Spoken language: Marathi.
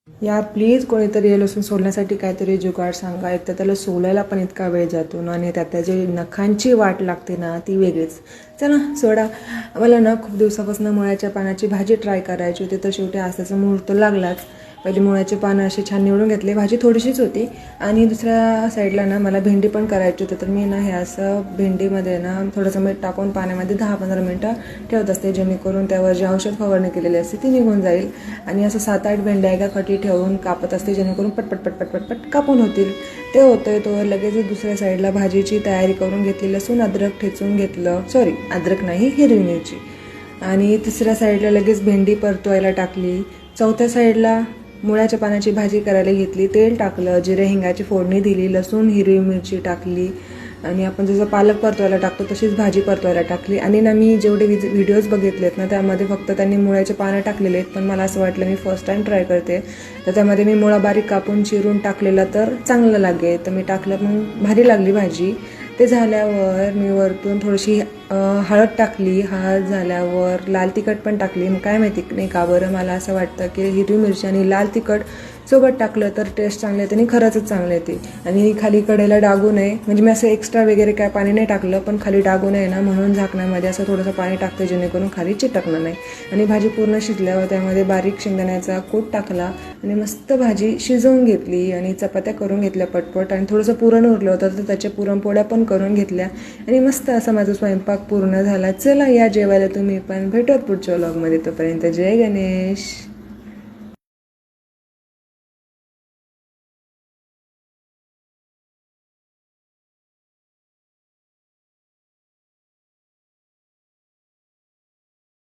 यार प्लीज कोणीतरी हे लसूण सोलण्यासाठी काहीतरी जुगाड सांगा. एक तर त्याला सोलायला पण इतका वेळ जातो ना, आणि त्यात त्याची नखांची वाट लागते ना ती वेगळीच. चला सोडा. मला ना खूप दिवसापासून मुळ्याच्या पानाची भाजी ट्राय करायची होती, तर शेवटी आसाचा मुहूर्त लागलाच. पहिले मुळ्याचे पानं असे छान निवडून घेतले. भाजी थोडीशीच होती आणि दुसऱ्या साईडला ना मला भेंडी पण करायची होती. तर मी ना हे असं भेंडीमध्ये ना थोडंसं मीठ टाकून पाण्यामध्ये 10-15 मिनटं ठेवत असते, जेणेकरून त्यावर जी औषध फवारणी केलेली असते ती निघून जाईल. आणि असं 7-8 भेंड्या एका कटी ठेवून कापत असते, जेणेकरून पटपट पटपट पटपट कापून होतील. ते होतंय तो लगेच दुसऱ्या साईडला भाजीची तयारी करून घेतली. लसूण अद्रक ठेचून घेतलं, सॉरी अद्रक नाही, हिरवी मिरची. आणि तिसऱ्या साईडला लगेच भेंडी परतवायला टाकली. चौथ्या साईडला मुळ्याच्या पानाची भाजी करायला घेतली. तेल टाकलं, जिरे हिंगाची फोडणी दिली, लसूण हिरवी मिरची टाकली आणि आपण जसं पालक परतवायला टाकतो तशीच भाजी परतवायला टाकली. आणि ना मी जेवढे व्हिडिओज बघितलेत ना त्यामध्ये फक्त त्यांनी मुळ्याचे पानं टाकलेले आहेत, पण मला असं वाटलं मी फर्स्ट टाईम ट्राय करते, तर त्यामध्ये मी मुळा बारीक कापून चिरून टाकलेला तर चांगलं लागेल, तर मी टाकलं, मग भारी लागली भाजी. ते झाल्यावर मी वरतून थोडीशी हळद टाकली. हळद झाल्यावर लाल तिखट पण टाकली. मग काय माहिती नाही का बरं, मला असं वाटतं की हिरवी मिरची आणि लाल तिखट सोबत टाकलं तर टेस्ट चांगली येते आणि खरंच चांगलं येते. आणि खाली कडेला डागू नये, म्हणजे मी असं एक्स्ट्रा वगैरे काय पाणी नाही टाकलं, पण खाली डागू नये ना म्हणून झाकण्यामध्ये असं थोडंसं पाणी टाकते, जेणेकरून खाली चिटकणार नाही. आणि भाजी पूर्ण शिजल्यावर त्यामध्ये बारीक शेंगदाण्याचा कूट टाकला आणि मस्त भाजी शिजवून घेतली. आणि चपात्या करून घेतल्या पटपट, आणि थोडंसं पुरण उरलं होतं तर त्याच्या पुरणपोळ्या पण करून घेतल्या. आणि मस्त असा माझा स्वयंपाक पूर्ण झाला. चला या जेवायला तुम्ही पण. भेटूयात पुढच्या व्लॉगमध्ये. तोपर्यंत जय गणेश.